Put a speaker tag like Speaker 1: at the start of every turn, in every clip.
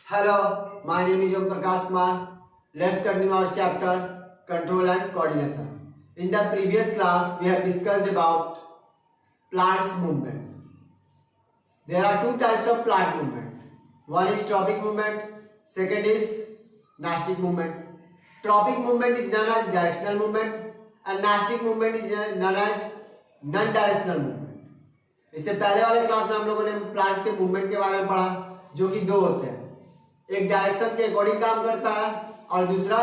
Speaker 1: Hello, my name is Om Prakash Kumar. Let's continue our chapter Control and Coordination. In the previous class, we have discussed about plants movement. There are two types of plant movement. One is tropic movement, second is nastic movement. Tropic movement is known as directional movement and nastic movement is known as non-directional movement. इससे पहले वाले class में हम लोगों ने plants के movement के बारे में पढ़ा, जो कि दो होते हैं, एक डायरेक्शन के अकॉर्डिंग काम करता है और दूसरा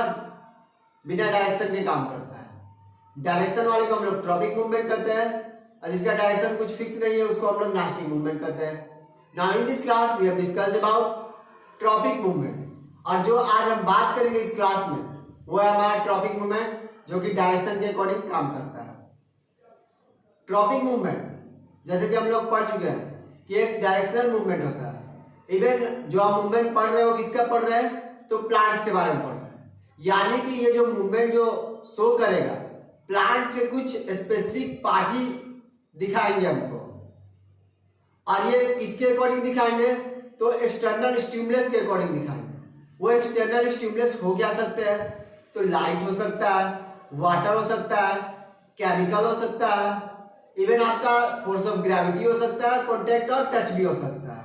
Speaker 1: बिना डायरेक्शन के काम करता है। डायरेक्शन वाले को हम लोग ट्रॉपिक मूवमेंट करते हैं और जिसका डायरेक्शन कुछ फिक्स नहीं है उसको हम लोग नास्टिक मूवमेंट करते हैं। Now in this class we have discussed about tropic movement, और जो आज हम बात करेंगे इस क्लास में वो है हमारा ट्रॉपिक मूवमेंट, जो कि डायरेक्शन के अकॉर्डिंग काम करता है। ट्रॉपिक मूवमेंट जैसे कि हम लोग पढ़ चुके हैं कि एक डायरेक्शनल मूवमेंट होता है। इवन जो हम मूवमेंट पढ़ रहे हो किसका पढ़ रहे हैं, तो प्लांट्स के बारे में पढ़ रहे हैं। यानी कि ये जो मूवमेंट जो शो करेगा प्लांट्स के कुछ स्पेसिफिक पार्ट ही दिखाएंगे हमको, और ये किसके अकॉर्डिंग दिखाएंगे, तो एक्सटर्नल स्टिमुलस के अकॉर्डिंग दिखाएंगे। वो एक्सटर्नल स्टिमुलस हो क्या सकते हैं, तो लाइट हो सकता है, वाटर हो सकता है, केमिकल हो सकता है, इवन आपका फोर्स ऑफ ग्रेविटी हो सकता है, कॉन्टेक्ट और टच भी हो सकता है।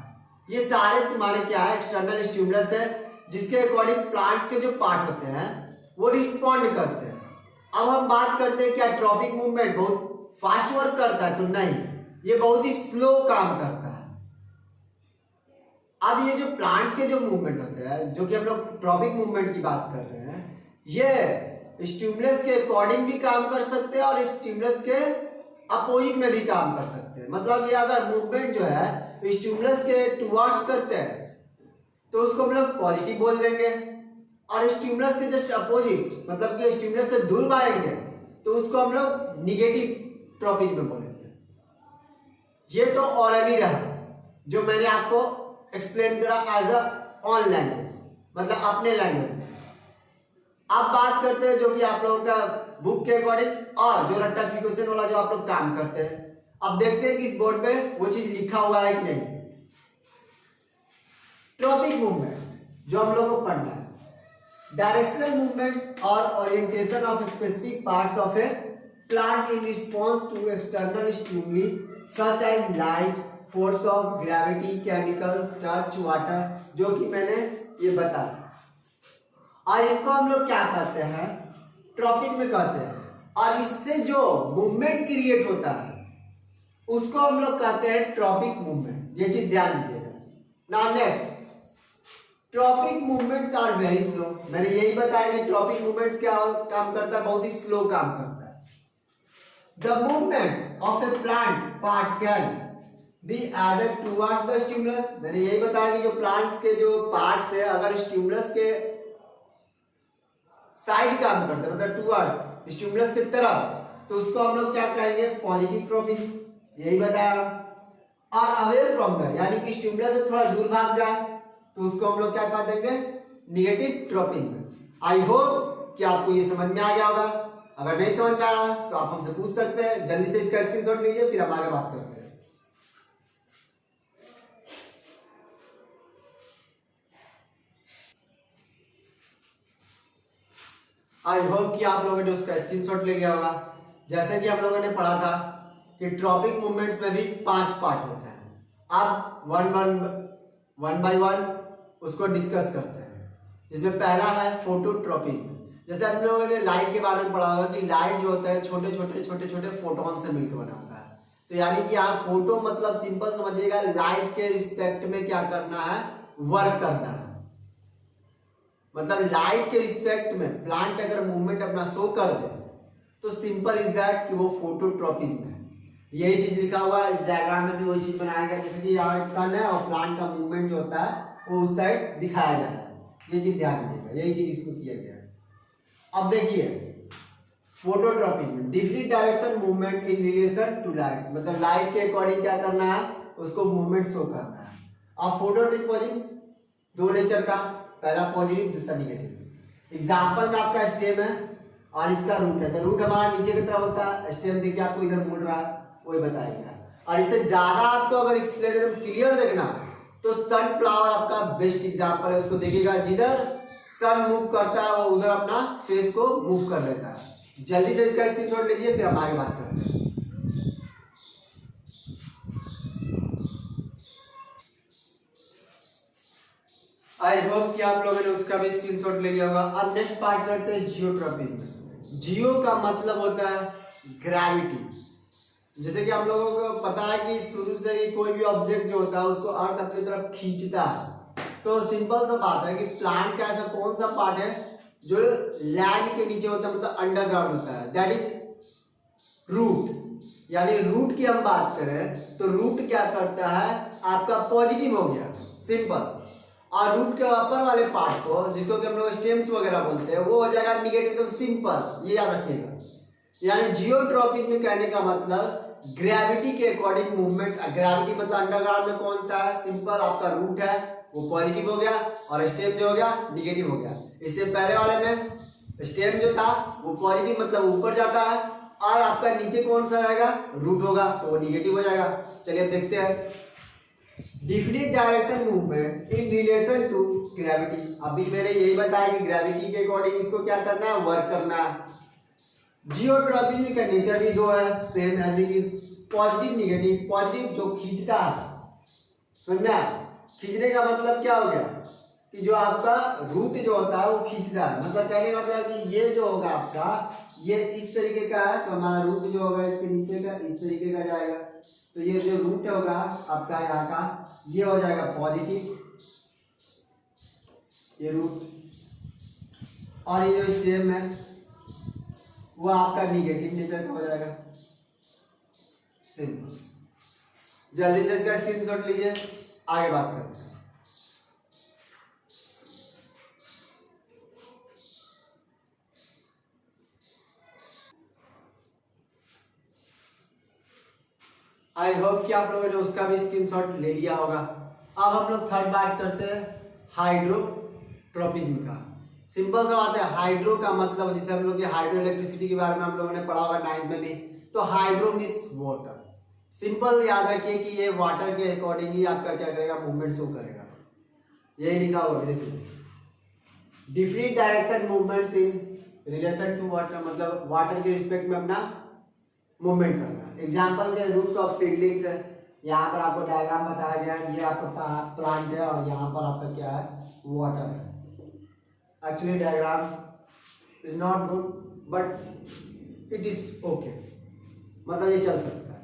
Speaker 1: ये सारे तुम्हारे क्या है, एक्सटर्नल स्टिमुलस है, जिसके अकॉर्डिंग प्लांट्स के जो पार्ट होते हैं वो रिस्पॉन्ड करते हैं। अब हम बात करते हैं क्या ट्रॉपिक मूवमेंट बहुत फास्ट वर्क करता है, तो नहीं, ये बहुत ही स्लो काम करता है। अब ये जो प्लांट्स के जो मूवमेंट होते हैं, जो कि हम लोग ट्रॉपिक मूवमेंट की बात कर रहे हैं, ये स्टिमुलस के अकॉर्डिंग भी काम कर सकते हैं और स्टिमुलस के अपोजिट में भी काम कर सकते हैं। मतलब ये अगर मूवमेंट जो है स्टिमुलस के टुवर्ड्स करते हैं तो उसको हम लोग पॉजिटिव बोल देंगे, और स्टिमुलस के जस्ट अपोजिट मतलब कि स्टिमुलस से दूर भागेंगे तो उसको हम लोग निगेटिव ट्रॉपिक में बोलेंगे। ये तो ऑरली रहा जो मैंने आपको एक्सप्लेन करा एज अ ऑन लैंग्वेज, मतलब अपने लैंग्वेज में। अब बात करते हैं जो कि आप लोगों का बुक के अकॉर्डिंग और जो रेक्टिफिकेशन वाला जो आप लोग काम करते हैं। अब देखते हैं कि इस बोर्ड पे वो चीज लिखा हुआ है कि नहीं। ट्रॉपिक मूवमेंट जो हम लोगों को पढ़ना है, डायरेक्शनल मूवमेंट्स और orientation of specific parts of a plant in response to external stimuli such as light, force of gravity, chemicals, touch, water, जो कि मैंने ये बताया। और इनको हम लोग क्या कहते हैं, ट्रॉपिक में कहते हैं, और इससे जो मूवमेंट क्रिएट होता है उसको हम लोग कहते हैं ट्रॉपिक मूवमेंट। ये चीज ध्यान दीजिएगा। Now next, tropic movements are very slow. मैंने यही बताया कि ट्रॉपिक मूवमेंट्स क्या काम करता है, बहुत ही स्लो काम करता है। The movement of a plant part can be aided towards the stimulus. मैंने यही बताया कि जो प्लांट्स के जो पार्ट्स है अगर स्टिमुलस के साइड काम करते हैं, मतलब टुवर्ड्स स्टिमुलस की तरफ, तो उसको हम लोग क्या कहेंगे, पॉजिटिव ट्रॉपिक। यही बताया। और अवे फ्रॉम द, यानी कि स्टिमुलस से थोड़ा दूर भाग जाए तो उसको हम लोग क्या कह देंगे, निगेटिव ट्रॉपिक। आई होप कि आपको ये समझ में आ गया होगा। अगर नहीं समझ में आया तो आप हमसे पूछ सकते हैं। जल्दी से इसका स्क्रीनशॉट लीजिए, फिर हम आगे बात करते हैं। आई होप कि आप लोगों ने उसका स्क्रीनशॉट ले लिया होगा। जैसे कि हम लोगों ने पढ़ा था कि ट्रॉपिक मूवमेंट्स में भी 5 पार्ट होते हैं। अब वन बाय वन उसको डिस्कस करते हैं, जिसमें पहला है फोटोट्रॉपिक। जैसे हम लोगों ने लाइट के बारे में पढ़ा होगा कि लाइट जो होता है छोटे छोटे फोटोन से मिलकर बना होता है। तो यानी कि आप फोटो मतलब सिंपल समझिएगा, लाइट के रिस्पेक्ट में क्या करना है, वर्क करना है। मतलब लाइट के रिस्पेक्ट में प्लांट अगर मूवमेंट अपना शो कर दे तो सिंपल इज दैट कि वो फोटोट्रॉपिज्म है। यही चीज लिखा हुआ है इस डायग्राम में भी, वही चीज बनाया गया। जैसे कि यहाँ एक सन है और प्लांट का मूवमेंट जो होता है वो उस साइड दिखाया जा रहा है। ये चीज ध्यान दीजिएगा, यही चीज इसमें किया गया है। अब देखिए phototropism, different direction movement in relation to light, मतलब लाइट के अकॉर्डिंग क्या करना है, उसको मूवमेंट शो करना है। अब फोटोट्रॉपिज्म दो नेचर का, पहला पॉजिटिव दूसरा निगेटिव। एग्जांपल में आपका स्टेम है और इसका रूट है, तो रूट हमारा नीचे की तरफ होता है, स्टेम देखिए आपको इधर मुड़ रहा है, वही बताएगा। और इससे ज्यादा आपको अगर एक्सप्लेन क्लियर देखना तो सनफ्लावर आपका बेस्ट एग्जांपल है, उसको देखिएगा जिधर सन मूव करता है वो उधर अपना फेस को मूव कर लेता है। जल्दी से इसका स्क्रीनशॉट लीजिए, फिर हम आगे बात करते हैं। आई होप कि आप लोगों ने उसका भी स्क्रीनशॉट ले लिया होगा। अब नेक्स्ट पार्ट करते हैं जियोट्रॉपिज्म। जियो का मतलब होता है ग्रेविटी। जैसे कि हम लोगों को पता है कि शुरू से ही कोई भी ऑब्जेक्ट जो होता है उसको अर्थ अपनी तरफ खींचता है। तो सिंपल सा बात है कि प्लांट का ऐसा कौन सा पार्ट है जो लैंड के नीचे होता है, मतलब अंडरग्राउंड होता है, दैट इज रूट। यानी रूट की हम बात करें तो रूट क्या करता है, आपका पॉजिटिव हो गया सिंपल, और रूट के ऊपर वाले पार्ट को जिसको कि हम लोग स्टेम्स वगैरह बोलते हैं वो हो जाएगा निगेटिव। तो सिंपल ये याद रखिएगा। यानी जियोट्रॉपिक में कहने का मतलब ग्रेविटी के अकॉर्डिंग मूवमेंट। ग्रेविटी मतलब अंडरग्राउंड में कौन सा है, सिंपल आपका रूट है वो पॉजिटिव हो गया और स्टेम जो हो गया निगेटिव हो गया। इससे पहले वाले में स्टेम जो था वो पॉजिटिव मतलब ऊपर जाता है और आपका नीचे कौन सा रहेगा, रूट होगा, तो वो निगेटिव हो जाएगा। चलिए अब देखते हैं definite direction movement in relation to gravity. अभी मैंने यही बताया कि ग्रेविटी के अकॉर्डिंग इसको क्या करना है, वर्क करना है। जियोट्रॉपिक का नेचर भी दो है, same as it is, positive negative. Positive जो खींचता है, समझा, खींचने का मतलब क्या हो गया कि जो आपका रूट जो होता है वो खींचता है, मतलब कहने का मतलब कि ये जो होगा आपका ये इस तरीके का है तो हमारा रूट जो होगा इसके नीचे का इस तरीके का जाएगा। तो ये जो रूट होगा आपका यहाँ का ये हो जाएगा पॉजिटिव, ये रूट, और ये जो स्टेम है वो आपका निगेटिव नेचर का हो जाएगा। सिंपल। जल्दी से इसका स्क्रीनशॉट लीजिए, आगे बात करते हैं। आई होप कि आप लोगों ने उसका भी स्क्रीनशॉट ले लिया होगा। अब हम लोग थर्ड बात करते हैं हाइड्रोट्रोपिज्म का। सिंपल सा बात है, हाइड्रो का मतलब जैसे हम लोग हाइड्रो इलेक्ट्रिसिटी के बारे में हम लोगों ने पढ़ा होगा 9th में भी, तो हाइड्रो मींस वाटर। सिंपल याद रखिए कि ये वाटर के अकॉर्डिंग ही आपका क्या करेगा, मूवमेंट शो करेगा। यही लिखा हुआ है, different direction movements in relation to water, मतलब वाटर के रिस्पेक्ट में अपना मूवमेंट करना। एग्जाम्पल के रूट्स ऑफ सीडलिंग्स है, यहाँ पर आपको डायग्राम बताया गया है, ये आपका प्लांट है और यहाँ पर आपका क्या है, वाटर है। Actually diagram is not good but it is okay, मतलब ये चल सकता है।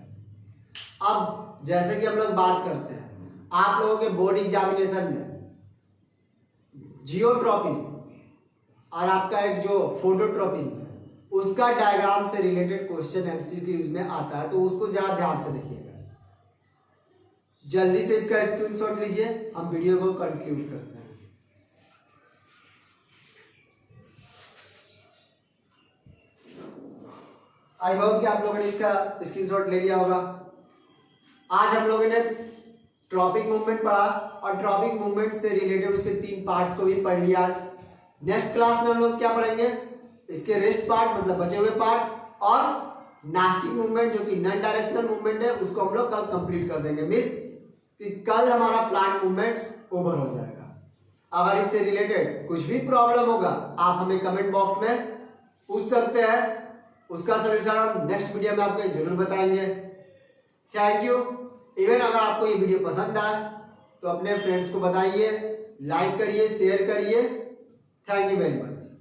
Speaker 1: अब जैसे कि हम लोग बात करते हैं आप लोगों के बोर्ड एग्जामिनेशन में जियोट्रॉपिज्म और आपका एक जो फोटोट्रॉपिज्म है उसका डायग्राम से रिलेटेड क्वेश्चन एमसीक्यूज में आता है, तो उसको जरा ध्यान से देखिएगा। जल्दी से इसका स्क्रीनशॉट लीजिए, हम वीडियो को कंक्लूड करते हैं। आई होप कि आप लोगों ने इसका स्क्रीनशॉट ले लिया होगा। आज हम लोगों ने ट्रॉपिक मूवमेंट पढ़ा और ट्रॉपिक मूवमेंट से रिलेटेड उसके 3 पार्ट्स को भी पढ़ लिया। आज नेक्स्ट क्लास में हम लोग क्या पढ़ेंगे, इसके रेस्ट पार्ट मतलब बचे हुए पार्ट, और नास्टिक मूवमेंट जो कि नॉन डायरेक्शनल मूवमेंट है उसको हम लोग कल कंप्लीट कर देंगे। मिस कि कल हमारा प्लांट मूवमेंट्स ओवर हो जाएगा। अगर इससे रिलेटेड कुछ भी प्रॉब्लम होगा आप हमें कमेंट बॉक्स में पूछ सकते हैं, उसका सलूशन हम नेक्स्ट वीडियो में आपको जरूर बताएंगे। Thank you. इवन अगर आपको ये वीडियो पसंद आए तो अपने फ्रेंड्स को बताइए, लाइक करिए, शेयर करिए। Thank you very much.